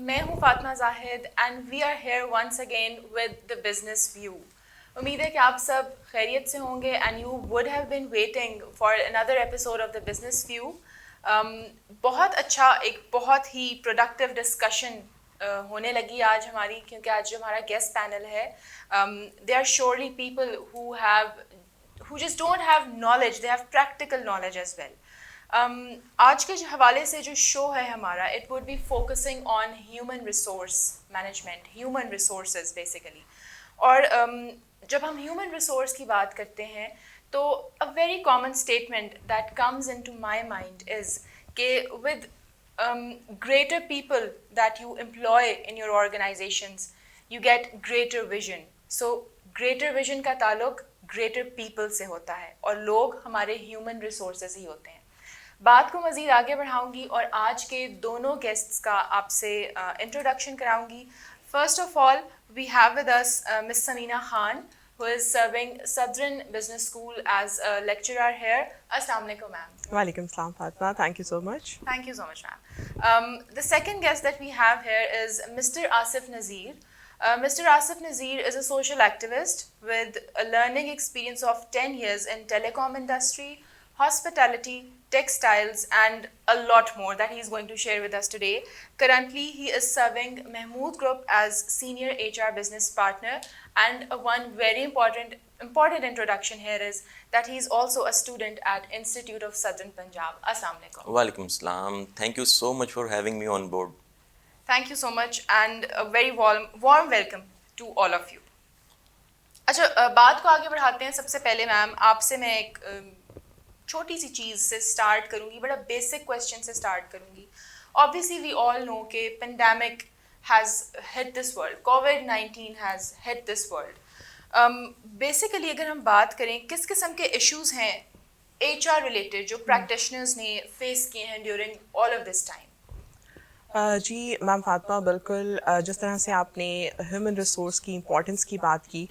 میں ہوں Fatima Zahid and we are here once again with the business view. امید ہے کہ آپ سب خیریت سے ہوں گے and you would have been waiting for another episode of the business view. بہت اچھا ایک بہت ہی پروڈکٹیو ڈسکشن ہونے لگی آج ہماری, کیونکہ آج جو ہمارا گیسٹ پینل ہے they are surely people who just don't have knowledge, they have practical knowledge as well. آج کے حوالے سے جو شو ہے ہمارا, it would be focusing on human resource management, human resources basically. اور جب ہم ہیومن ریسورس کی بات کرتے ہیں تو a very common statement that comes in to my mind is کہ with greater people that you employ in your organizations, you get greater vision. So greater vision کا تعلق greater people سے ہوتا ہے, اور لوگ ہمارے human resources ہی ہوتے ہیں. بات کو مزید آگے بڑھاؤں گی اور آج کے دونوں گیسٹس کا آپ سے انٹروڈکشن کراؤں گی. First of all we have with us miss Samina Khan who is serving Southern Business School as a lecturer here. Assalamu alaikum ma'am. Walaikum salam Fatma, thank you so much. Thank you so much ma'am. The second guest that we have here is Mr. Asif Nazir. Mr. Asif Nazir is a social activist with a learning experience of 10 years in telecom industry, hospitality, textiles and a lot more that he is going to share with us today. Currently he is serving Mahmood Group as senior HR business partner, and one very important introduction here is that he is also a student at Institute of Southern Punjab. Assalamu alaikum. Walaikum salam. Thank you so much for having me on board. Thank you so much and a very warm welcome to all of you. اچھا, بات کو آگے بڑھاتے ہیں. سب سے پہلے میم آپ سے میں ایک چھوٹی سی چیز سے اسٹارٹ کروں گی, بڑا بیسک کویسچن سے اسٹارٹ کروں گی. obviously we all know کہ pandemic has hit this world, COVID-19 has hit this world. Basically اگر ہم بات کریں کس قسم کے ایشوز ہیں ایچ آر ریلیٹڈ جو پریکٹیشنرز نے فیس کیے ہیں during all of this time? جی میم فاطمہ, بالکل جس طرح سے آپ نے ہیومن ریسورس کی امپورٹنس کی بات کی,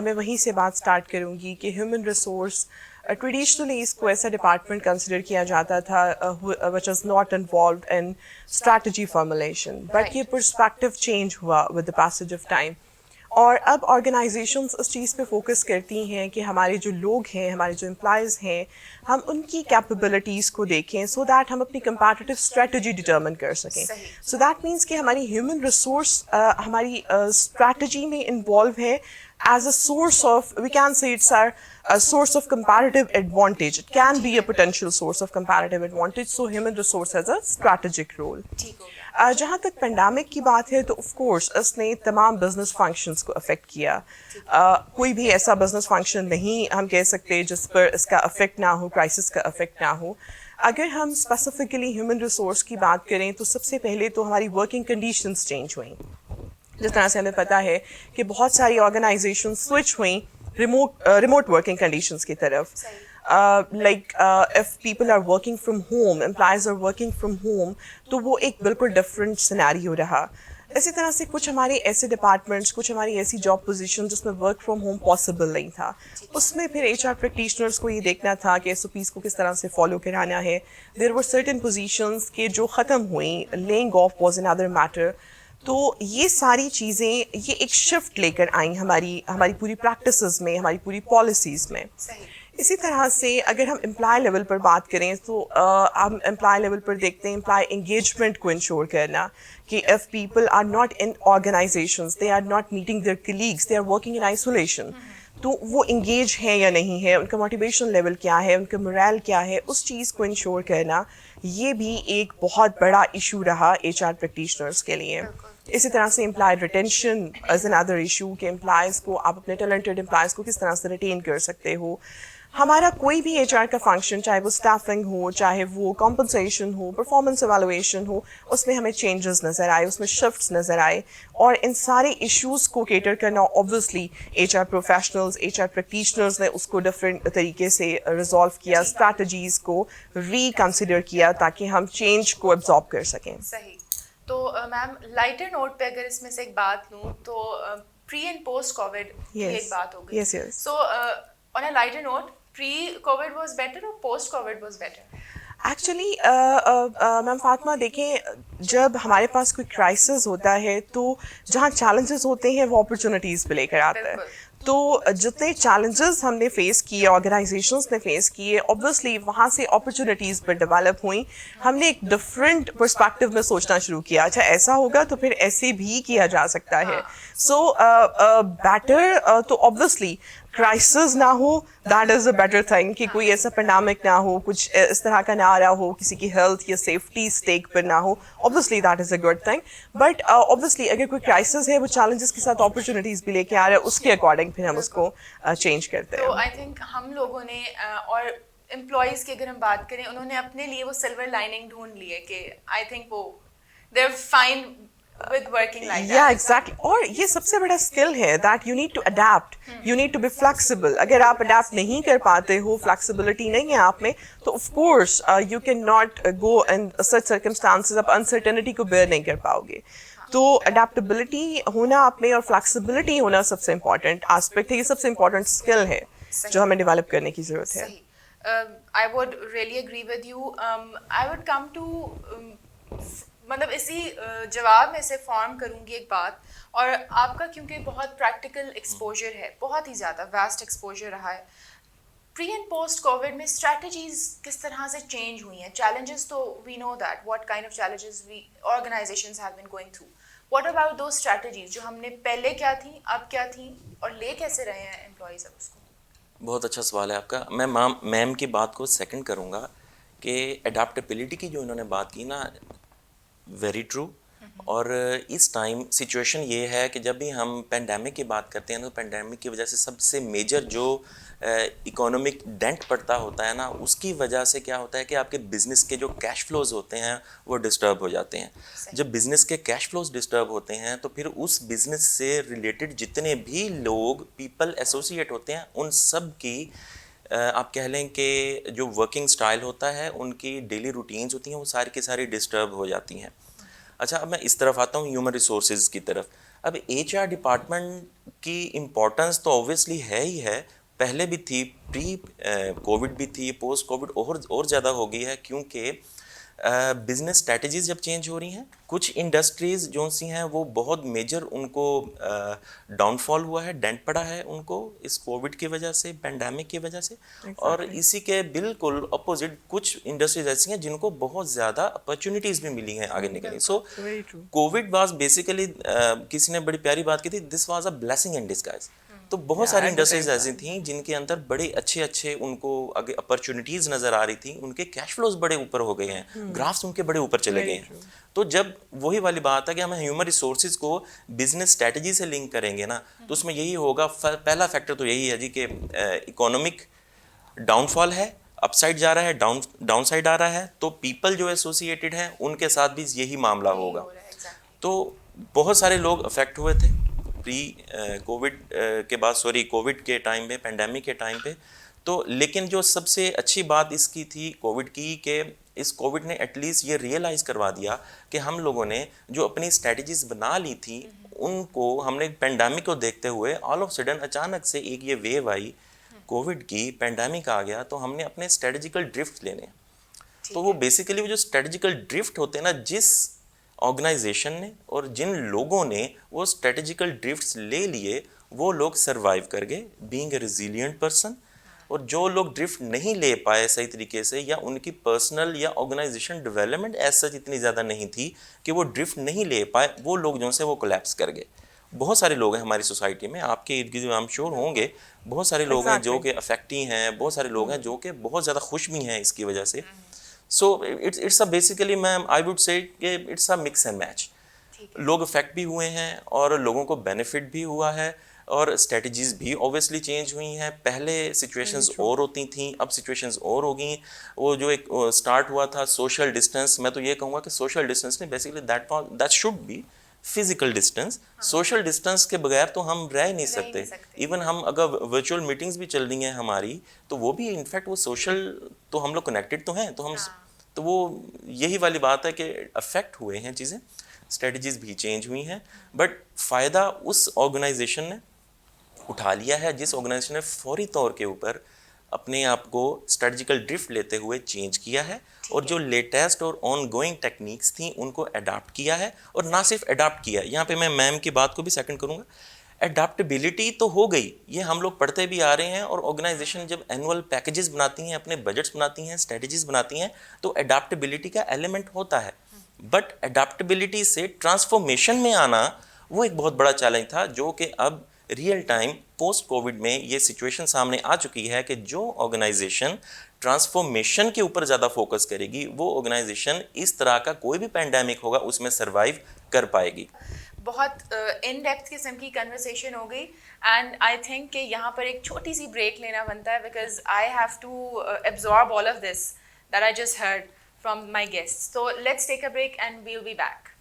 میں وہیں سے بات اسٹارٹ کروں گی کہ ہیومن ریسورس ٹریڈیشنلی اس کو ایسا ڈپارٹمنٹ کنسیڈر کیا جاتا تھا which is not involved in strategy formulation, but یہ پرسپیکٹو چینج ہوا with the passage of time. اور اب آرگنائزیشنس اس چیز پہ فوکس کرتی ہیں کہ ہمارے جو لوگ ہیں, ہمارے جو امپلائیز ہیں, ہم ان کی کیپیبلٹیز کو دیکھیں سو دیٹ ہم اپنی کمپیٹیٹیو اسٹریٹجی ڈٹرمن کر سکیں. سو دیٹ مینس کہ ہماری ہیومن ریسورس ہماری اسٹریٹجی میں انوالو ہے as a source of, we can say it's a source of comparative advantage. It can be a potential source of comparative advantage. So human resource has a strategic role. جہاں تک pandemic کی بات ہے تو of course اس نے تمام business functions کو effect کیا. کوئی بھی ایسا بزنس فنکشن نہیں ہم کہہ سکتے جس پر اس کا افیکٹ نہ ہو, کرائسس کا افیکٹ نہ ہو. اگر ہم اسپیسیفکلی ہیومن ریسورس کی بات کریں تو سب سے پہلے تو ہماری ورکنگ کنڈیشنز چینج ہوئیں. جس طرح سے ہمیں پتہ ہے کہ بہت ساری آرگنائزیشن سوئچ ہوئیں ریموٹ ورکنگ کنڈیشنز کی طرف. Like if people are working from home, employees are working from home, تو وہ ایک بالکل ڈفرینٹ سینیریو رہا. اسی طرح سے کچھ ہمارے ایسے ڈپارٹمنٹس, کچھ ہماری ایسی جاب پوزیشن جس میں ورک فرام ہوم پاسبل نہیں تھا, اس میں پھر ایچ آر پریکٹیشنرس کو یہ دیکھنا تھا کہ ایس او پیز کو کس طرح سے فالو کرانا ہے. دیر ور سرٹن پوزیشنس کے جو ختم ہوئیں, laying off was an other matter. تو یہ ساری چیزیں یہ ایک شفٹ لے کر آئیں ہماری پوری پریکٹسز میں, ہماری پوری پالیسیز میں. اسی طرح سے اگر ہم امپلائی لیول پر بات کریں تو ہم امپلائی لیول پر دیکھتے ہیں امپلائی انگیجمنٹ کو انشور کرنا کہ if people are not in organizations, they are not meeting their colleagues, they are working in isolation, تو وہ انگیج ہیں یا نہیں ہے, ان کا موٹیویشن لیول کیا ہے, ان کا موریل کیا ہے, اس چیز کو انشور کرنا یہ بھی ایک بہت بڑا ایشو رہا ایچ آر پریکٹیشنرس کے لیے. اسی طرح سے employee retention is an other issue کہ امپلائیز کو آپ اپنے ٹیلنٹڈ امپلائیز کو کس طرح سے ریٹین کر سکتے ہو. ہمارا کوئی بھی ایچ آر کا فنکشن, چاہے وہ اسٹافنگ ہو, چاہے وہ کمپنسیشن ہو, پرفارمنس ایویلویشن ہو, اس میں ہمیں چینجز نظر آئے, اس میں شفٹس نظر آئے. اور ان سارے ایشوز کو کیٹر کرنا obviously H R professionals, H R practitioners نے اس کو ڈفرینٹ طریقے سے ریزالو کیا, اسٹریٹجیز کو ری کنسیڈر کیا تاکہ ہم چینج کو ایبزارب کر سکیں. صحیح. تو میم لائٹر نوٹ پہ اگر اس میں سے ایک بات لوں تو پری اینڈ پوسٹ کووڈ کی ایک بات ہو گئی. So on a lighter note, pre-COVID was better or post-COVID was better? Actually ma'am Fatima دیکھیں جب ہمارے پاس کوئی کرائسس ہوتا ہے تو جہاں چیلنجز ہوتے ہیں وہ اپرچونیٹیز پہ لے کر آتا ہے. تو جتنے چیلنجز ہم نے فیس کیے آرگنائزیشنس نے فیس کیے اوبویسلی وہاں سے اپرچونیٹیز پہ ڈیولپ ہوئیں. ہم نے ایک ڈفرینٹ پرسپیکٹو میں سوچنا شروع کیا اچھا ایسا ہوگا تو پھر ایسے بھی کیا جا سکتا ہے. سو بیٹر تو اوبویسلی کرائسس نہ ہو that is a better thing کہ کوئی ایسا پینڈیمک نہ ہو کچھ اس طرح کا نہ آ رہا ہو کسی کی ہیلتھ یا سیفٹی اسٹیک پر نہ ہو obviously that is a good thing. But obviously اگر کوئی کرائسس ہے وہ چیلنجز کے ساتھ اپرچونیٹیز بھی لے کے آ رہا ہے اس کے اکارڈنگ پھر ہم اس کو چینج کرتے ہیں. تو آئی تھنک ہم لوگوں نے اور امپلائیز کی اگر ہم بات کریں انہوں نے اپنے لیے وہ سلور لائننگ ڈھونڈ لی ہے کہ آئی تھنک وہ they are fine with working like that. Yeah, exactly. اور یہ سب سے بڑا اسکل ہے that you need to adapt, you need to be flexible. اگر آپ adapt نہیں کر پاتے ہو flexibility نہیں ہے آپ میں تو of course you cannot go in such circumstances آپ uncertainty کو bear نہیں کر پاؤ گے. تو adaptability ہونا آپ میں اور flexibility ہونا سب سے important aspect ہے. یہ سب سے important skill ہے جو ہمیں ڈیولپ کرنے کی ضرورت ہے. I would really agree with you. I would come to مطلب اسی جواب میں سے فارم کروں گی ایک بات اور آپ کا کیونکہ بہت پریکٹیکل ایکسپوجر ہے بہت ہی زیادہ واسٹ ایکسپوجر رہا ہے. پری اینڈ پوسٹ کووڈ میں اسٹریٹجیز کس طرح سے چینج ہوئی ہیں؟ چیلنجز تو we know that what kind of challenges we organisations have been going through. What about those strategies جو ہم نے پہلے کیا تھیں اب کیا تھیں اور لے کیسے رہے ہیں امپلائیز اب اس کو؟ بہت اچھا سوال ہے آپ کا. میں میم کی بات کو سیکنڈ کروں گا کہ اڈاپٹیبلٹی کی جو انہوں نے بات کی نا ویری ٹرو. اور اس ٹائم سچویشن یہ ہے کہ جب بھی ہم پینڈیمک کی بات کرتے ہیں تو پینڈیمک کی وجہ سے سب سے میجر جو اکانومک ڈینٹ پڑتا ہوتا ہے نا اس کی وجہ سے کیا ہوتا ہے کہ آپ کے بزنس کے جو کیش فلوز ہوتے ہیں وہ ڈسٹرب ہو جاتے ہیں. جب بزنس کے کیش فلوز ڈسٹرب ہوتے ہیں تو پھر اس بزنس سے ریلیٹڈ جتنے بھی لوگ پیپل ایسوسیٹ ہوتے ہیں ان سب کی آپ کہہ لیں کہ جو ورکنگ سٹائل ہوتا ہے ان کی ڈیلی روٹینز ہوتی ہیں وہ ساری کی ساری ڈسٹرب ہو جاتی ہیں. اچھا اب میں اس طرف آتا ہوں ہیومن ریسورسز کی طرف. اب ایچ آر ڈپارٹمنٹ کی امپورٹنس تو اوبویسلی ہے ہی ہے, پہلے بھی تھی, پری کووڈ بھی تھی, پوسٹ کووڈ اور زیادہ ہو گئی ہے کیونکہ بزنس اسٹریٹجیز جب چینج ہو رہی ہیں. کچھ انڈسٹریز جو سی ہیں وہ بہت میجر ان کو ڈاؤن فال ہوا ہے, ڈینٹ پڑا ہے ان کو اس کووڈ کی وجہ سے, پینڈیمک کی وجہ سے. اور اسی کے بالکل اپوزٹ کچھ انڈسٹریز ایسی ہیں جن کو بہت زیادہ اپرچونیٹیز بھی ملی ہیں آگے نکلنے. سو کووڈ واز بیسیکلی کسی نے بڑی پیاری بات کی تھی, this was a blessing in disguise. تو بہت ساری انڈسٹریز ایسی تھیں جن کے اندر بڑے اچھے ان کو آگے اپرچونیٹیز نظر آ رہی تھیں, ان کے کیش فلوز بڑے اوپر ہو گئے ہیں, گرافس ان کے بڑے اوپر چلے گئے ہیں. تو جب وہی والی بات ہے کہ ہم ہیومن ریسورسز کو بزنس اسٹریٹجی سے لنک کریں گے نا تو اس میں یہی ہوگا. پہلا فیکٹر تو یہی ہے جی کہ اکانومک ڈاؤن فال ہے, اپ سائڈ جا رہا ہے, ڈاؤن سائڈ آ رہا ہے, تو پیپل جو ایسوسیٹڈ ہیں ان کے ساتھ بھی یہی معاملہ ہوگا. تو بہت سارے لوگ افیکٹ ہوئے تھے پری کووڈ کے بعد, کووڈ کے ٹائم پہ, پینڈیمک کے ٹائم پہ. تو لیکن جو سب سے اچھی بات اس کی تھی کووڈ کی کہ اس کووڈ نے ایٹ لیسٹ یہ ریئلائز کروا دیا کہ ہم لوگوں نے جو اپنی اسٹریٹجیز بنا لی تھی ان کو ہم نے پینڈیمک کو دیکھتے ہوئے آل آف سڈن اچانک سے ایک یہ ویو آئی کووڈ کی, پینڈیمک آ گیا, تو ہم نے اپنے اسٹریٹجیکل ڈرفٹ لینے. تو وہ بیسیکلی وہ جو اسٹریٹجیکل ڈرفٹ ہوتے ہیں نا, جس آرگنائزیشن نے اور جن لوگوں نے وہ اسٹریٹجیکل ڈرفٹس لے لیے وہ لوگ سروائیو کر گئے بینگ اے ریزیلینٹ پرسن. اور جو لوگ ڈرفٹ نہیں لے پائے صحیح طریقے سے, یا ان کی پرسنل یا آرگنائزیشن ڈیولپمنٹ ایز سچ اتنی زیادہ نہیں تھی کہ وہ ڈرفٹ نہیں لے پائے, وہ لوگ جو سے وہ کولیپس کر گئے. بہت سارے لوگ ہیں ہماری سوسائٹی میں, آپ کے ارد گرد ہم شور ہوں گے, بہت سارے لوگ ہیں جو کہ افیکٹی ہیں, بہت سارے لوگ ہیں جو کہ بہت زیادہ خوش بھی ہیں اس کی وجہ سے. So it's a basically ma'am I would say کہ it's a mix and match. لوگ افیکٹ بھی ہوئے ہیں اور لوگوں کو بینیفٹ بھی ہوا ہے, اور اسٹریٹجیز بھی اوبویسلی چینج ہوئی ہیں. پہلے سچویشنز اور ہوتی تھیں, اب سچویشنز اور ہو گئی. وہ جو ایک اسٹارٹ ہوا تھا سوشل ڈسٹینس, میں تو یہ کہوں گا کہ سوشل ڈسٹینس نے basically that should be physical distance. Social distance کے بغیر تو ہم رہ نہیں سکتے. ایون ہم اگر ورچوئل میٹنگز بھی چل رہی ہیں ہماری تو وہ بھی انفیکٹ وہ سوشل, تو ہم لوگ کنیکٹڈ تو ہیں, تو وہ یہی والی بات ہے کہ افیکٹ ہوئے ہیں چیزیں, اسٹریٹجیز بھی چینج ہوئی ہیں. بٹ فائدہ اس آرگنائزیشن نے اٹھا لیا ہے جس آرگنائزیشن نے فوری طور کے اوپر اپنے آپ کو اسٹریٹجیکل ڈرفٹ لیتے ہوئے چینج کیا ہے اور جو لیٹسٹ اور آن گوئنگ ٹیکنیکس تھیں ان کو اڈاپٹ کیا ہے. اور نہ صرف اڈاپٹ کیا ہے, یہاں پہ میں میم کی بات کو بھی سیکنڈ کروں گا. اڈاپٹیبلٹی تو ہو گئی, یہ ہم لوگ پڑھتے بھی آ رہے ہیں, اور آرگنائزیشن جب اینول پیکیجز بناتی ہیں, اپنے بجٹس بناتی ہیں, اسٹریٹجیز بناتی ہیں, تو اڈاپٹیبلٹی کا ایلیمنٹ ہوتا ہے. بٹ اڈاپٹیبلٹی سے ٹرانسفارمیشن میں آنا وہ ایک بہت بڑا چیلنج تھا, جو کہ اب ریئل ٹائم پوسٹ کووڈ میں یہ سچویشن سامنے آ چکی ہے کہ جو آرگنائزیشن ٹرانسفارمیشن کے اوپر زیادہ فوکس کرے گی, وہ آرگنائزیشن اس طرح کا کوئی بھی پینڈیمک ہوگا اس میں سروائیو کر پائے گی. بہت ان ڈیپتھ قسم کی کنورسیشن ہو گئی, اینڈ آئی تھنک کہ یہاں پر ایک چھوٹی سی بریک لینا بنتا ہے, because I have to absorb all of this that I just heard from my guests. So let's take a break and we'll be back.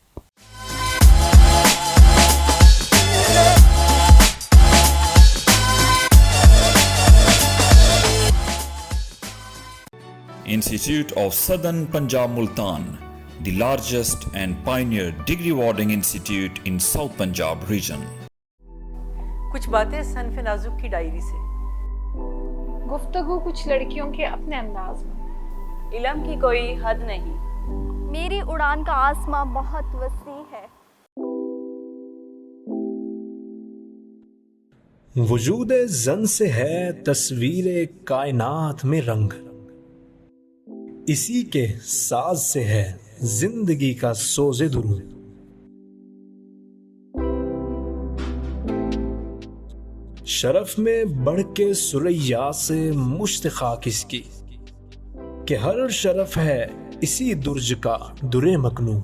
Institute of Southern Punjab Multan, the largest and pioneer degree awarding institute in South Punjab region. کچھ باتیں صنف نازک کی diary سے, گفتگو کچھ لڑکیوں کے اپنے انداز میں, علم کی کوئی حد نہیں, میری اڑان کا آسماں بہت وسیع ہے. وجود زن سے ہے تصویر کائنات میں رنگ, اسی کے ساز سے ہے زندگی کا سوز درود. شرف میں بڑھ کے سریا سے مشت خاک اس کی, کہ ہر شرف ہے اسی درج کا درے مکنوں.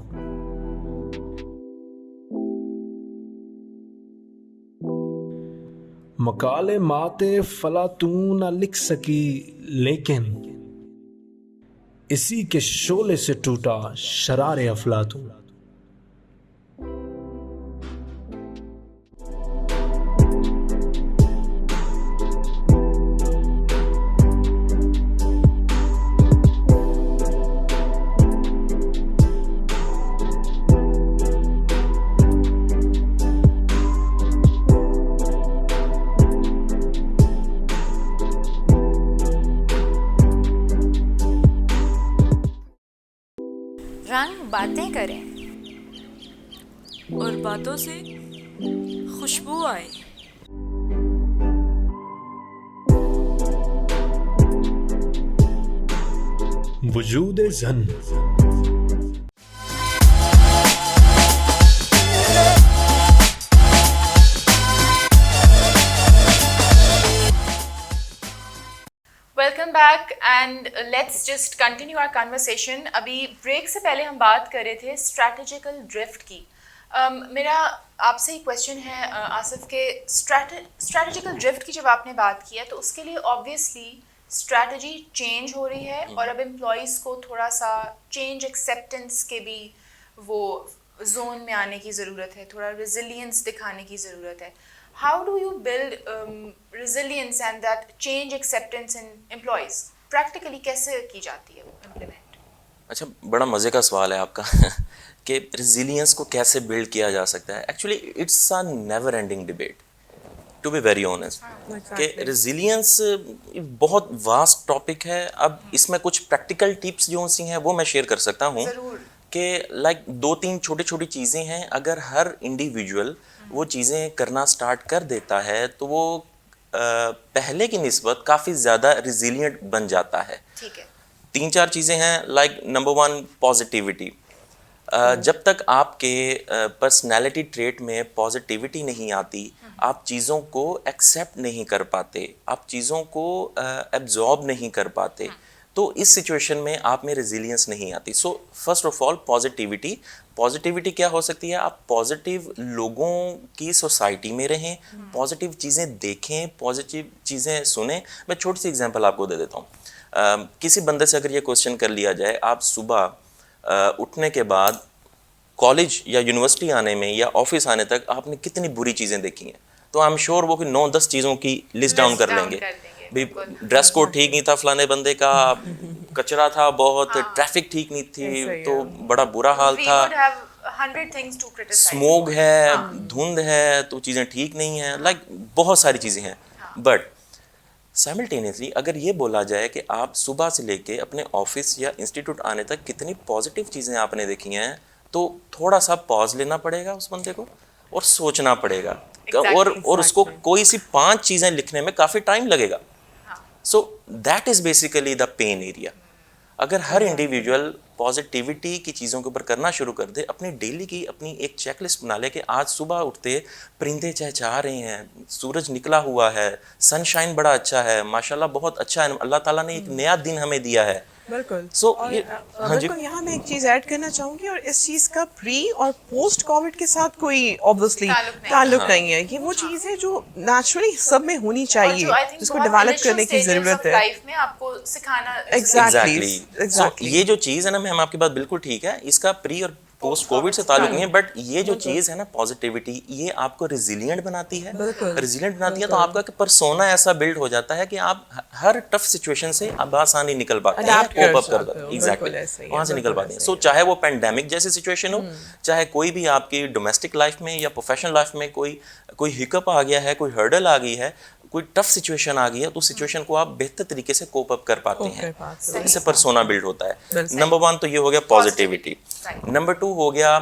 مقالے ماتے فلاطون نہ لکھ سکی, لیکن اسی کے شعلے سے ٹوٹا شرار افلاطون. رنگ باتیں کریں اور باتوں سے خوشبو آئے. وجود زن. Welcome back, and let's just continue our conversation. ابھی بریک سے پہلے ہم بات کر رہے تھے اسٹریٹجیکل ڈرفٹ کی. میرا آپ سے ایک کویشچن ہے آصف کہ اسٹریٹجیکل ڈرفٹ کی جب آپ نے بات کی ہے تو اس کے لیے آبویسلی اسٹریٹجی چینج ہو رہی ہے, اور اب امپلائیز کو تھوڑا سا چینج ایکسیپٹنس کے بھی وہ زون میں آنے کی ضرورت ہے, تھوڑا ریزیلینس دکھانے کی ضرورت ہے. How do you build resilience and that change acceptance in employees? Practically کیسے کی جاتی ہے وہ implement؟ اچھا, بڑا مزے کا سوال ہے آپ کا کہ ریزیلینس کو کیسے بلڈ کیا جا سکتا ہے. Actually it's a never ending debate, to be very honest, کہ ریزیلینس بہت واسٹ ٹاپک ہے. اب اس میں کچھ پریکٹیکل ٹپس جو سی ہیں وہ میں شیئر کر سکتا ہوں کہ لائک 2-3 چھوٹی چیزیں ہیں, اگر ہر انڈیویجول وہ چیزیں کرنا سٹارٹ کر دیتا ہے تو وہ پہلے کی نسبت کافی زیادہ ریزیلینٹ بن جاتا ہے. ٹھیک ہے, 3-4 چیزیں ہیں. Like number 1 positivity. جب تک آپ کے پرسنالٹی ٹریٹ میں پازیٹیوٹی نہیں آتی, آپ چیزوں کو ایکسیپٹ نہیں کر پاتے, آپ چیزوں کو ایبزارب نہیں کر پاتے, تو اس سچویشن میں آپ میں ریزیلینس نہیں آتی. So first of all positivity. Positivity کیا ہو سکتی ہے؟ آپ پازیٹیو لوگوں کی سوسائٹی میں رہیں, پازیٹیو چیزیں دیکھیں, پازیٹیو چیزیں سنیں. میں چھوٹی سی ایگزامپل آپ کو دے دیتا ہوں. کسی بندے سے اگر یہ کوسچن کر لیا جائے, آپ صبح اٹھنے کے بعد کالج یا یونیورسٹی آنے میں یا آفس آنے تک آپ نے کتنی بری چیزیں دیکھی ہیں, تو آئی ایم شیور وہ کہ 9-10 چیزوں کی لسٹ ڈاؤن کر لیں گے. بھی ڈریس کوڈ ٹھیک نہیں تھا فلانے بندے کا, کچرا تھا بہت, ٹریفک ٹھیک نہیں تھی تو بڑا برا حال تھا, اسموگ ہے, دھند ہے تو چیزیں ٹھیک نہیں ہیں, لائک بہت ساری چیزیں ہیں. بٹ سائملٹینیسلی اگر یہ بولا جائے کہ آپ صبح سے لے کے اپنے آفس یا انسٹیٹیوٹ آنے تک کتنی پازیٹیو چیزیں آپ نے دیکھی ہیں تو تھوڑا سا پاز لینا پڑے گا اس بندے کو اور سوچنا پڑے گا اور اس کو کوئی سی 5 چیزیں لکھنے میں کافی ٹائم لگے گا. So that is basically the pain area. اگر ہر انڈیویجول پازیٹیوٹی کی چیزوں کے اوپر کرنا شروع کر دے, اپنی ڈیلی کی اپنی ایک چیک لسٹ بنا لے کہ آج صبح اٹھتے پرندے چہچہا رہے ہیں, سورج نکلا ہوا ہے, سن شائن بڑا اچھا ہے, ماشاءاللہ بہت اچھا ہے, اللہ تعالیٰ نے ایک نیا دن ہمیں دیا ہے. بالکل. سو بالکل یہاں میں ایک چیز ایڈ کرنا چاہوں گی, اور اس چیز کا پری اور پوسٹ کووڈ کے ساتھ کوئی آبویسلی تعلق نہیں ہے. یہ وہ چیز ہے جو نیچرلی سب میں ہونی چاہیے, جس کو ڈیولپ کرنے کی ضرورت ہے. لائف میں آپ کو سکھانا ایگزیکٹلی. یہ جو چیز ہے نا میم, آپ کی بات بالکل ٹھیک ہے, اس کا پری اور پوسٹ کووڈ سے تعلق نہیں ہے, بٹ یہ جو چیز ہے نا پازیٹیوٹی, یہ آپ کو ریزیلینٹ بناتی ہے. ریزیلینٹ بناتی ہے تو آپ کا پرسونا ایسا بلڈ ہو جاتا ہے کہ آپ ہر ٹف سچویشن سے بآسانی نکل پاتے ہیں, کوپ اپ کر پاتے ہیں. ایگزیکٹلی وہاں سے نکل پاتے ہیں. سو چاہے وہ پینڈیمک جیسی سچویشن ہو, چاہے کوئی بھی آپ کی ڈومیسٹک لائف میں یا پروفیشنل لائف میں کوئی ہکپ آ گیا ہے, کوئی ہرڈل آ گئی ہے, کوئی ٹف سچویشن آ گئی ہے, تو اس سچویشن کو آپ بہتر طریقے سے کوپ اپ کر پاتے ہیں. اس سے پرسونا بلڈ ہوتا ہے. نمبر 1 تو یہ ہو گیا پازیٹیوٹی. نمبر 2 ہو گیا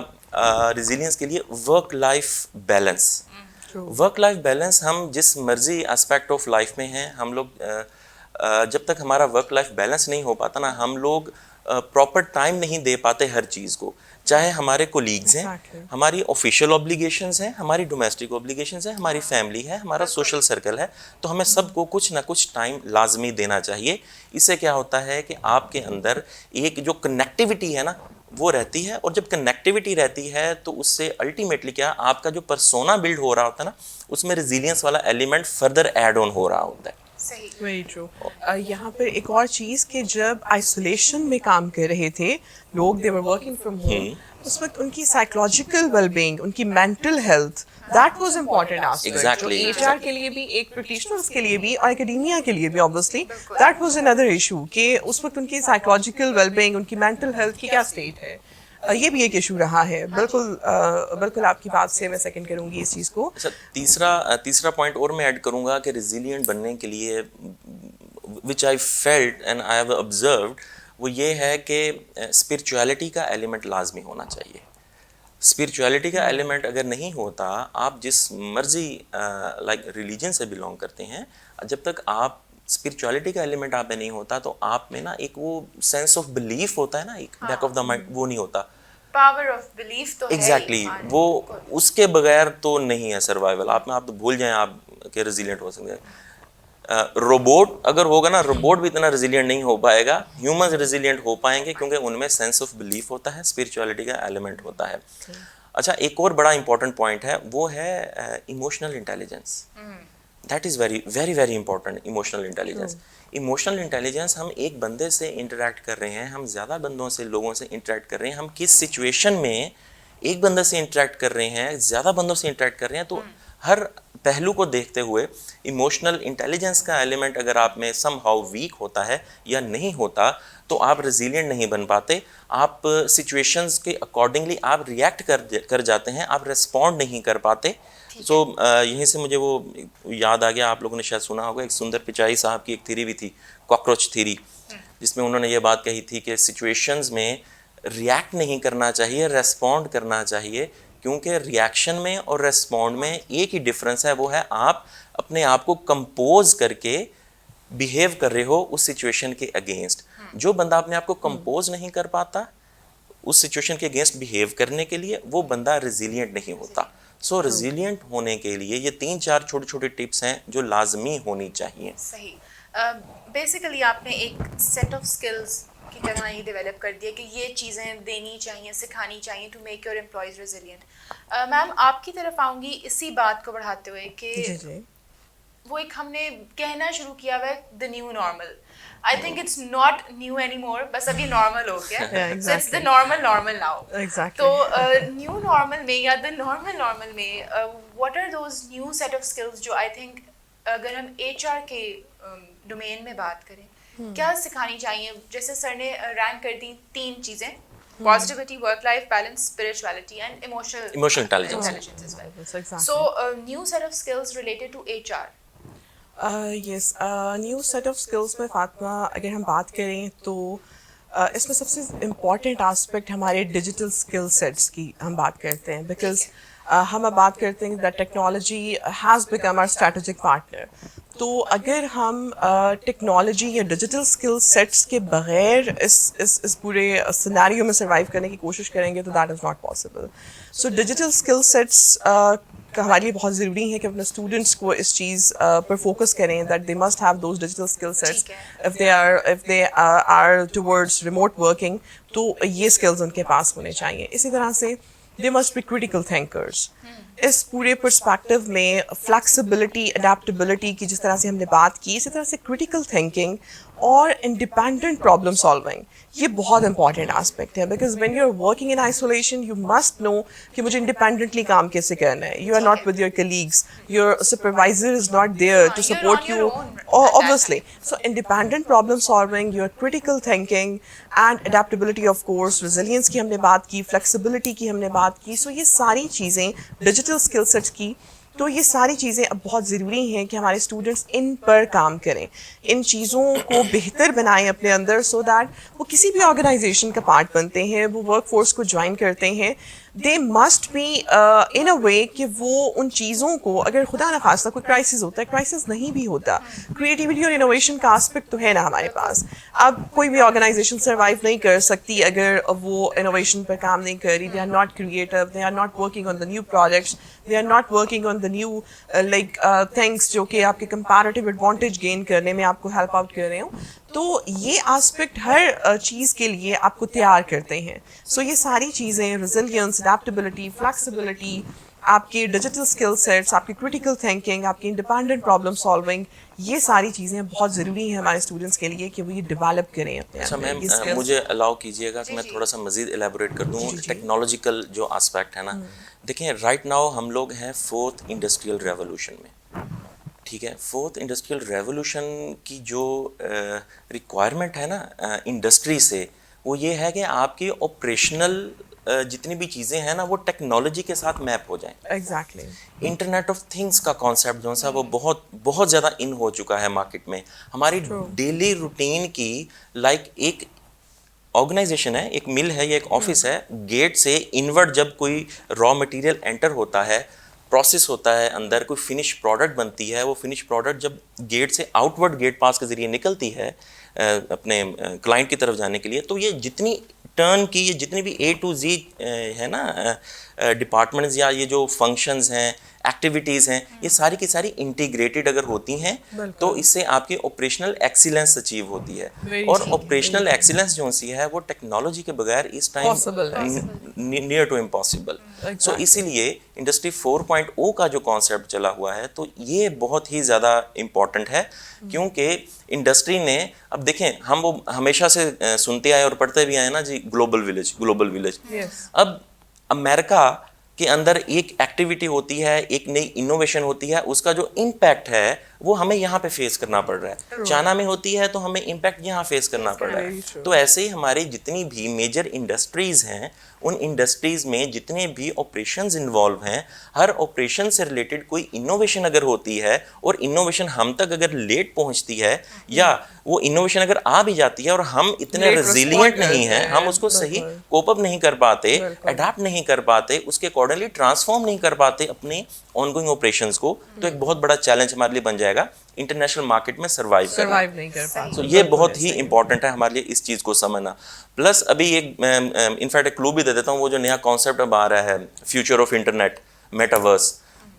ریزیلینس کے لیے work life balance. Work life balance, ہم جس مرضی اسپیکٹ آف لائف میں ہیں, ہم لوگ جب تک ہمارا ورک لائف بیلنس نہیں ہو پاتا نا, ہم لوگ پراپر ٹائم نہیں دے پاتے ہر چیز کو. چاہے ہمارے کولیگز ہیں, ہماری آفیشیل اوبلیگیشنز ہیں, ہماری ڈومیسٹک اوبلیگیشنز ہیں, ہماری فیملی ہے, ہمارا سوشل سرکل ہے, تو ہمیں سب کو کچھ نہ کچھ ٹائم لازمی دینا چاہیے. اس سے کیا ہوتا ہے کہ آپ کے اندر ایک جو کنیکٹیوٹی ہے نا وہ رہتی ہے, اور جب کنیکٹیوٹی رہتی ہے تو اس سے الٹیمیٹلی کیا آپ کا جو پرسونا بلڈ ہو رہا ہوتا ہے نا, اس میں ریزیلینس والا ایلیمنٹ فردر ایڈ آن ہو رہا ہوتا ہے. Very true. یہاں پر ایک اور چیز کہ جب آئسولیشن میں کام کر رہے تھے لوگ, دے ور ورکنگ فرام ہوم, اس وقت ان کی سائیکولوجیکل ویل بینگ, ان کی mental health, that was important aspect. جو ایچ آر کے لیے بھی, ایک پریکٹیشنرز کے لیے بھی, اور اکیڈیمیا کے لیے بھی obviously that was another issue کہ اس وقت ان کی سائیکولوجیکل ویل بینگ, ان کی مینٹل ہیلتھ کی کیا اسٹیٹ ہے. یہ بھی ایک ایشو رہا ہے. بالکل آپ کی بات سے میں سیکنڈ کروں گی اس چیز کو. تیسرا پوائنٹ اور میں ایڈ کروں گا کہ ریزیلینٹ بننے کے لیے which I felt and I have observed, وہ یہ ہے کہ اسپرچویلٹی کا ایلیمنٹ لازمی ہونا چاہیے. اسپرچویلٹی کا ایلیمنٹ اگر نہیں ہوتا, آپ جس مرضی لائک ریلیجن سے بلانگ کرتے ہیں, جب تک آپ اسپرچویلٹی کا ایلیمنٹ آپ میں نہیں ہوتا تو آپ میں نا ایک وہ سینس آف بلیف ہوتا ہے نا, ایک بیک آف دا مائنڈ, وہ نہیں ہوتا. پاور آف بلیف تو ایگزیکٹلی, وہ اس کے بغیر تو نہیں ہے سروائیول. آپ تو بھول جائیں آپ کہ ریزیلینٹ ہو سکتے ہیں. روبوٹ اگر ہوگا نا, روبوٹ بھی اتنا ریزیلینٹ نہیں ہو پائے گا. ہیومنز ریزیلینٹ ہو پائیں گے کیونکہ ان میں سینس آف بلیف ہوتا ہے, اسپرچویلٹی کا ایلیمنٹ ہوتا ہے. اچھا, ایک اور بڑا امپورٹنٹ پوائنٹ ہے, وہ ہے emotional intelligence. That is very very very important. Emotional intelligence, emotional intelligence, ہم ایک بندے سے انٹریکٹ کر رہے ہیں, ہم زیادہ بندوں سے, لوگوں سے انٹریکٹ کر رہے ہیں, ہم کس سچویشن میں ایک بندے سے انٹریکٹ کر رہے ہیں, زیادہ بندوں سے انٹریکٹ کر رہے ہیں, تو ہر پہلو کو دیکھتے ہوئے ایموشنل انٹیلیجنس کا ایلیمنٹ اگر آپ میں سم ہاؤ ویک ہوتا ہے یا نہیں ہوتا تو آپ ریزیلینٹ نہیں بن پاتے. آپ سچویشنز کے اکارڈنگلی آپ ریئیکٹ کر جاتے ہیں, آپ ریسپونڈ نہیں کر پاتے. سو یہیں سے مجھے وہ یاد آ گیا, آپ لوگوں نے شاید سنا ہوگا, ایک سندر پچائی صاحب کی ایک تھیری بھی تھی, کاکروچ تھیری, جس میں انہوں نے یہ بات کہی تھی کہ سچویشنز میں ریئیکٹ نہیں کرنا چاہیے, ریسپونڈ کرنا چاہیے. کیونکہ ریئیکشن میں اور ریسپونڈ میں ایک ہی ڈفرینس ہے, وہ ہے آپ اپنے آپ کو کمپوز کر کے بیہیو کر رہے ہو اس سچویشن کے اگینسٹ. جو بندہ اپنے آپ کو کمپوز نہیں کر پاتا اس سچویشن کے اگینسٹ بیہیو کرنے کے لیے, وہ بندہ ریزیلینٹ نہیں ہوتا. سو ریزیلینٹ ہونے کے لیے یہ 3-4 چھوٹے چھوٹے ٹپس ہیں جو لازمی ہونی چاہیے. صحیح. بیسیکلی آپ نے ایک سیٹ آف اسکلز کی طرح یہ ڈیولپ کر دیا کہ یہ چیزیں دینی چاہیے, سکھانی چاہیے to make your employees resilient. Ma'am آپ کی طرف آؤں گی اسی بات کو بڑھاتے ہوئے کہ وہ ایک ہم نے کہنا شروع کیا ہوا ہے the new normal. I think it's not new any more, بس اب یہ نارمل ہو گیا. So it's the normal now. تو نیو نارمل میں یا دا نارمل میں what are those new set of skills جو آئی تھنک اگر ہم ایچ آر کے ڈومین میں بات کریں کیا سکھانی چاہیے؟ جیسے سر نے رینک کر دی 3 چیزیں, positivity, work life balance, spirituality and emotional intelligence as well. So new set of skills related to HR. Yes new set of skills میں فاطمہ اگر ہم بات کریں تو اس میں سب سے امپورٹنٹ آسپیکٹ ہمارے ڈیجیٹل اسکل سیٹس کی ہم بات کرتے ہیں بیکاز ہم اب بات کرتے ہیں that technology has become our strategic partner. تو اگر ہم ٹیکنالوجی یا ڈیجیٹل اسکل سیٹس کے بغیر اس پورے سیناریو میں سروائیو کرنے کی کوشش کریں گے تو that is not possible. So digital skill seats ہمارے لیے بہت ضروری ہے کہ اپنے اسٹوڈنٹس کو اس چیز پر فوکس کریں that they must have those digital skill sets if they are towards remote working. تو یہ اسکلز ان کے پاس ہونے چاہیے. اسی طرح سے they must be critical thinkers. اس پورے پرسپیکٹو میں فلیکسیبلٹی اڈیپٹیبلٹی کی جس طرح سے ہم نے بات کی, اسی طرح سے کریٹیکل تھنکنگ اور انڈیپینڈنٹ پرابلم سالونگ یہ بہت امپورٹنٹ آسپیکٹ ہے because when you are working in isolation you must know کہ مجھے انڈیپینڈنٹلی کام کیسے کرنا ہے. You are not with your colleagues, your supervisor is not there to support you obviously. So independent problem solving, your critical thinking and adaptability of course, resilience کی ہم نے بات کی, flexibility کی ہم نے بات کی. سو یہ ساری چیزیں ڈیجیٹل اسکل سیٹس کی, تو یہ ساری چیزیں اب بہت ضروری ہیں کہ ہمارے اسٹوڈنٹس ان پر کام کریں, ان چیزوں کو بہتر بنائیں اپنے اندر سو دیٹ وہ کسی بھی آرگنائزیشن کا پارٹ بنتے ہیں, وہ ورک فورس کو جوائن کرتے ہیں. دے مسٹ بی ان اے وے کہ وہ ان چیزوں کو, اگر خدا نخواستہ کوئی کرائسس ہوتا ہے, کرائسس نہیں بھی ہوتا, کریٹیوٹی اور انوویشن کا آسپیکٹ تو ہے نا ہمارے پاس. اب کوئی بھی آرگنائزیشن سروائیو نہیں کر سکتی اگر وہ انوویشن پر کام نہیں کر رہی. They are not creative, they are not working on the new projects, they are not working on the new like things جو کہ آپ کے کمپیریٹیو ایڈوانٹیج گین کرنے میں آپ کو ہیلپ آؤٹ کر رہے ہوں. تو یہ آسپیکٹ ہر چیز کے لیے آپ کو تیار کرتے ہیں. سو یہ ساری چیزیں ریزیلینس, اڈیپٹیبلٹی, فلیکسیبلٹی, آپ کے ڈیجیٹل اسکل سیٹس, آپ کی کریٹیکل تھنکنگ, آپ کی انڈیپینڈنٹ پرابلم سالونگ, یہ ساری چیزیں بہت ضروری ہیں ہمارے اسٹوڈنٹس کے لیے کہ وہ یہ ڈیولپ کریں اپنے. اچھا میم, مجھے الاؤ کیجیے گا کہ میں تھوڑا سا مزید الیبوریٹ کر دوں ٹیکنالوجیکل جو آسپیکٹ ہے نا. دیکھیں رائٹ ناؤ ہم لوگ ہیں 4th انڈسٹریل ریولوشن میں, ٹھیک ہے. 4th انڈسٹریل ریولوشن کی جو ریکوائرمنٹ ہے نا انڈسٹری سے, وہ یہ ہے کہ آپ کی آپریشنل جتنی بھی چیزیں ہیں نا وہ ٹیکنالوجی کے ساتھ میپ ہو جائیں. ایگزیکٹلی. انٹرنیٹ آف تھنگس کا کانسیپٹ جو سا وہ بہت زیادہ ان ہو چکا ہے مارکیٹ میں. ہماری ڈیلی روٹین کی لائک ایک آرگنائزیشن ہے, ایک مل ہے یا ایک آفس ہے, گیٹ سے انورڈ جب کوئی را مٹیریل انٹر ہوتا ہے, پروسیس ہوتا ہے, اندر کوئی فنش پروڈکٹ بنتی ہے, وہ فنش پروڈکٹ جب گیٹ سے آؤٹ ورڈ گیٹ پاس کے ذریعے نکلتی ہے اپنے کلائنٹ کی طرف جانے کے لیے, تو یہ جتنی ٹرن کی یہ جتنی بھی A to Z ہے نا ڈپارٹمنٹس یا یہ جو فنکشنز ہیں, ایکٹیویٹیز ہیں, یہ ساری کی ساری انٹیگریٹڈ اگر ہوتی ہیں تو اس سے آپ کی آپریشنل ایکسیلنس اچیو ہوتی ہے. اور آپریشنل ایکسیلنس جو سی ہے وہ ٹیکنالوجی کے بغیر اس ٹائم نیئر ٹو امپاسبل. سو اسی لیے انڈسٹری 4.0 کا جو کانسیپٹ چلا ہوا ہے تو یہ بہت ہی زیادہ امپورٹنٹ ہے, کیونکہ انڈسٹری نے, اب دیکھیں ہم وہ ہمیشہ سے سنتے آئے اور پڑھتے بھی آئے نا جی, گلوبل ولیج. اب امریکہ کے اندر ایک ایکٹیویٹی ہوتی ہے, ایک نئی انوویشن ہوتی ہے, اس کا جو امپیکٹ ہے وہ ہمیں یہاں پہ فیس کرنا پڑ رہا ہے. چائنا میں ہوتی ہے تو ہمیں امپیکٹ یہاں فیس کرنا پڑ رہا ہے. تو ایسے ہی ہماری جتنی بھی میجر انڈسٹریز ہیں, ان انڈسٹریز میں جتنے بھی آپریشنز انوالو ہیں, ہر آپریشن سے ریلیٹڈ کوئی انوویشن اگر ہوتی ہے اور انوویشن ہم تک اگر لیٹ پہنچتی ہے یا وہ انوویشن اگر آ بھی جاتی ہے اور ہم اتنے ریزیلینٹ نہیں ہیں, ہم اس کو صحیح کوپ اپ نہیں کر پاتے, اڈاپٹ نہیں کر پاتے, اس کے اکارڈنگلی ٹرانسفارم نہیں کر پاتے اپنے آن گوئنگ آپریشنز کو, تو ایک بہت بڑا چیلنج ہمارے لیے بن جائے گا انٹرنیشنل مارکیٹ میں سروائیو نہیں کر پاتے. تو یہ بہت ہی امپورٹنٹ ہے ہمارے لیے اس چیز کو سمجھنا. پلس ابھی ایک انفیکٹ ایک کلو بھی دے دیتا ہوں, وہ جو نیا کانسیپٹ اب آ رہا ہے فیوچر آف انٹرنیٹ, میٹاورس.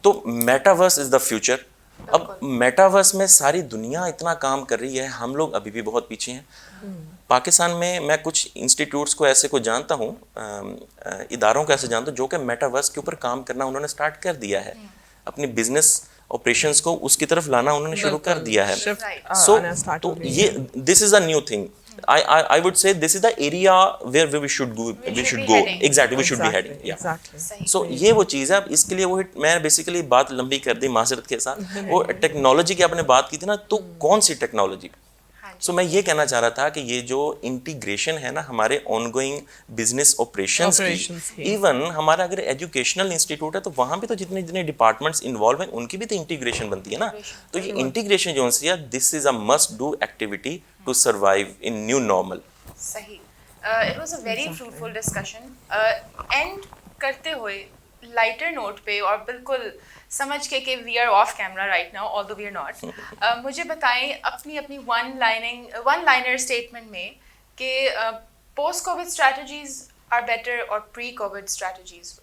تو میٹاورس از دا فیوچر. اب میٹاورس میں ساری دنیا اتنا کام کر رہی ہے, ہم لوگ ابھی بھی بہت پیچھے ہیں. پاکستان میں کچھ انسٹیٹیوٹس کو ایسے کو جانتا ہوں, اداروں کو ایسے جانتا ہوں جو کہ میٹاورس کے اوپر کام کرنا انہوں نے اسٹارٹ کر دیا ہے, اپنی بزنس آپریشنس کو اس کی طرف لانا انہوں نے شروع کر دیا ہے. سو تو یہ this is a new thing. I would say this is the area where we should go. Exactly, we should be heading. Yeah. So یہ وہ چیز ہے. اب اس کے لیے وہ میں بیسیکلی بات لمبی کر دی معذرت کے ساتھ. وہ ٹیکنالوجی کی آپ نے بات کی تھی نا, تو کون سی ٹیکنالوجی, سو میں یہ کہنا چاہ رہا تھا کہ یہ جو انٹیگریشن ہے نا ہمارے آن گوئنگ بزنس آپریشنس کی، ایون ہمارا اگر ایجوکیشنل انسٹیٹیوٹ ہے تو وہاں بھی تو جتنے ڈپارٹمنٹس انوالو ہیں ان کی بھی تو انٹیگریشن بنتی ہے نا. تو یہ انٹیگریشن جو ہے this is a must do activity to survive in new normal. صحیح. It was a very fruitful discussion. And کرتے ہوئے لائٹر نوٹ پہ اور بالکل سمجھ کے کہ we are off camera right now although we are not, مجھے بتائیں اپنی ون لائنر اسٹیٹمنٹ میں کہ post COVID strategies are better اور pre COVID strategies.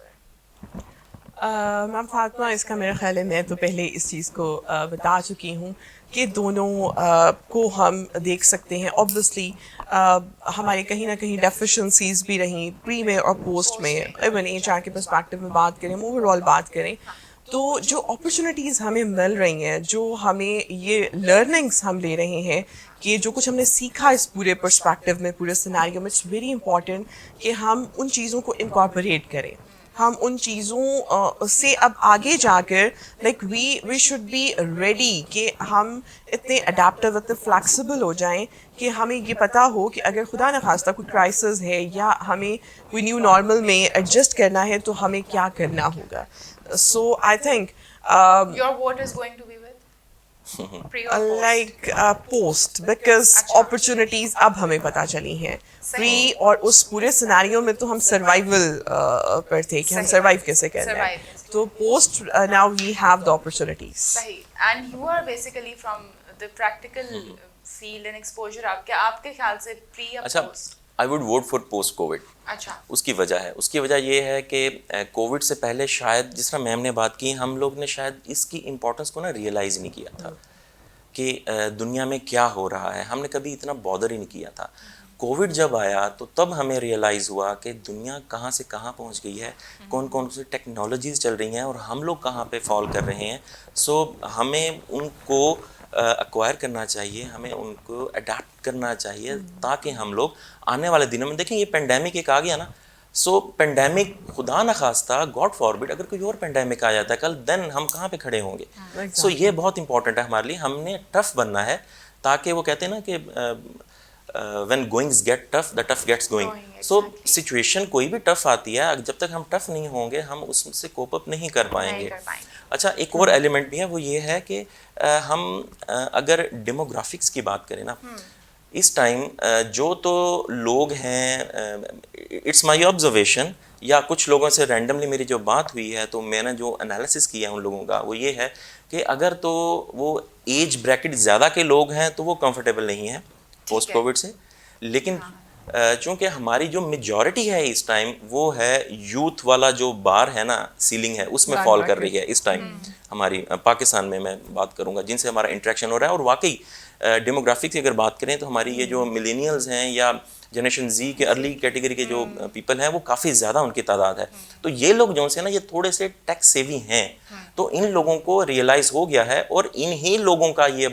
Ma'am Fatima, اس کا میرا خیال ہے میں تو پہلے اس چیز کو بتا چکی ہوں کہ دونوں کو ہم دیکھ سکتے ہیں. اوبویسلی ہمارے کہیں نہ کہیں ڈیفیشنسیز بھی رہیں پری میں اور پوسٹ میں. ایون ایچ آر کے پرسپیکٹو میں بات کریں، اوور آل بات کریں، تو جو اپرچونیٹیز ہمیں مل رہی ہیں، جو ہمیں یہ لرننگس ہم لے رہے ہیں کہ جو کچھ ہم نے سیکھا اس پورے پرسپیکٹو میں، پورے سیناریو میں، اٹس ویری امپورٹنٹ کہ ہم ان چیزوں کو انکارپوریٹ کریں. ہم ان چیزوں سے اب آگے جا کر like we should be ready کہ ہم اتنے اڈیپٹیو، اتنے فلیکسیبل ہو جائیں کہ ہمیں یہ پتہ ہو کہ اگر خدا نخواستہ کوئی کرائسس ہے یا ہمیں کوئی نیو نارمل میں ایڈجسٹ کرنا ہے تو ہمیں کیا کرنا ہوگا. So I think your vote is going to be like post, because opportunities اب ہمیں پتہ چلی ہیں. پری اور اس پورے سیناریو میں تو ہم سروائیول پر تھے کہ ہم سروائیو کیسے کرنا ہے. تو post now we have the opportunities. صحیح. And you are basically from the practical field and exposure. آپ کے خیال سے پری یا post? I would vote for post COVID. اچھا. اس کی وجہ یہ ہے کہ کووڈ سے پہلے شاید جس طرح میم نے بات کی، ہم لوگ نے شاید اس کی امپورٹنس کو نا ریئلائز نہیں کیا تھا کہ دنیا میں کیا ہو رہا ہے. ہم نے کبھی اتنا بادر ہی نہیں کیا تھا. کووڈ جب آیا تو تب ہمیں ریئلائز ہوا کہ دنیا کہاں سے کہاں پہنچ گئی ہے، کون سی ٹیکنالوجیز چل رہی ہیں اور ہم لوگ کہاں پہ فال کر رہے ہیں. سو ہمیں ان کو ایکوائر کرنا چاہیے، ہمیں ان کو اڈیپٹ کرنا چاہیے تاکہ ہم لوگ آنے والے دنوں میں دیکھیں. یہ پینڈیمک ایک آ گیا نا، سو پینڈیمک خدا نخواستہ گاڈ فاربڈ اگر کوئی اور پینڈیمک آ جاتا ہے کل، دین ہم کہاں پہ کھڑے ہوں گے. سو یہ بہت امپورٹنٹ ہے ہمارے لیے. ہم نے ٹف بننا ہے تاکہ وہ کہتے ہیں نا کہ when goings get tough the tough gets going. So situation کوئی بھی ٹف آتی ہے، جب تک ہم ٹف نہیں ہوں گے ہم اس سے کوپ اپ نہیں کر پائیں گے. اچھا، ایک اور ایلیمنٹ بھی ہے، وہ یہ ہے کہ ہم اگر ڈیموگرافکس کی بات کریں نا، اس ٹائم جو تو لوگ ہیں، اٹس مائی آبزرویشن یا کچھ لوگوں سے رینڈملی میری جو بات ہوئی ہے تو میں نے جو انالیسس کیا ہے ان لوگوں کا، وہ یہ ہے کہ اگر تو وہ ایج بریکٹ زیادہ کے لوگ ہیں تو وہ کمفرٹیبل نہیں ہیں پوسٹ کووڈ سے. لیکن چونکہ ہماری جو میجورٹی ہے اس ٹائم وہ ہے یوتھ والا جو بار ہے نا، سیلنگ ہے، اس میں فال کر رہی ہے اس ٹائم. ہماری پاکستان میں بات کروں گا جن سے ہمارا انٹریکشن ہو رہا ہے. اور واقعی ڈیموگرافک کی اگر بات کریں تو ہماری یہ جو ملینیلز ہیں یا جنریشن زی کے ارلی کیٹیگری کے جو پیپل ہیں وہ کافی زیادہ ان کی تعداد ہے. تو یہ لوگ جو سے نا یہ تھوڑے سے ٹیک سیوی ہیں، تو ان لوگوں کو ریئلائز ہو گیا ہے اور انہی لوگوں کا یہ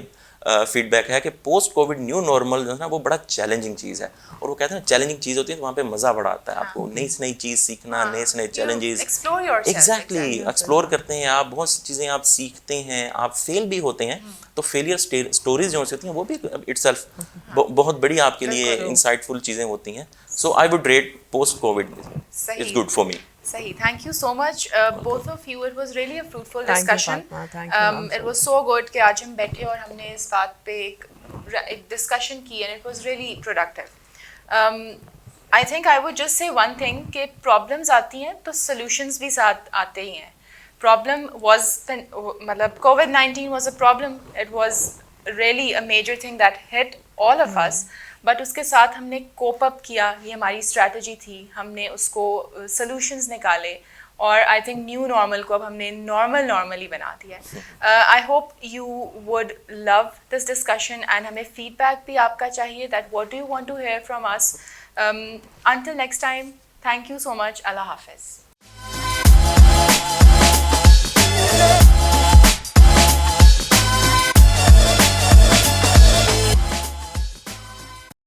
فیڈ بیک ہے کہ پوسٹ کووڈ نیو نارمل جو ہے نا وہ بڑا چیلنجنگ چیز ہے. اور وہ کہتے ہیں نا چیلنجنگ چیز ہوتی ہے تو وہاں پہ مزہ بڑا آتا ہے. آپ کو نئی سے نئی چیز سیکھنا، نئے سے نئے چیلنجز، ایگزیکٹلی ایکسپلور کرتے ہیں آپ. بہت سی چیزیں آپ سیکھتے ہیں، آپ فیل بھی ہوتے ہیں تو فیلئر اسٹوریز جو ہوتی ہیں وہ بھی اٹ سیلف بہت بڑی آپ کے لیے انسائٹ فل چیزیں ہوتی ہیں. So I would rate post COVID is good for me. صحیح. Thank you so much both of you. It was really a fruitful discussion. It was so good کہ آج ہم بیٹھے اور ہم نے اس بات پہ ایک ڈسکشن کی and it was really productive. I think I would just say one thing کہ پرابلمس آتی ہیں تو سولوشنس بھی ساتھ آتے ہی ہیں. پرابلم واز مطلب COVID-19 was a problem. It was really a major thing that hit all of us. But اس کے ساتھ ہم نے کوپ اپ کیا، یہ ہماری اسٹریٹجی تھی. ہم نے اس کو سلوشنز نکالے اور آئی تھنک نیو نارمل کو اب ہم نے نارملی بنا دیا ہے. I hope you would love this discussion and ہمیں فیڈ بیک بھی آپ کا چاہیے that what do you want to hear from us. Until next time, thank you so much. اللہ حافظ.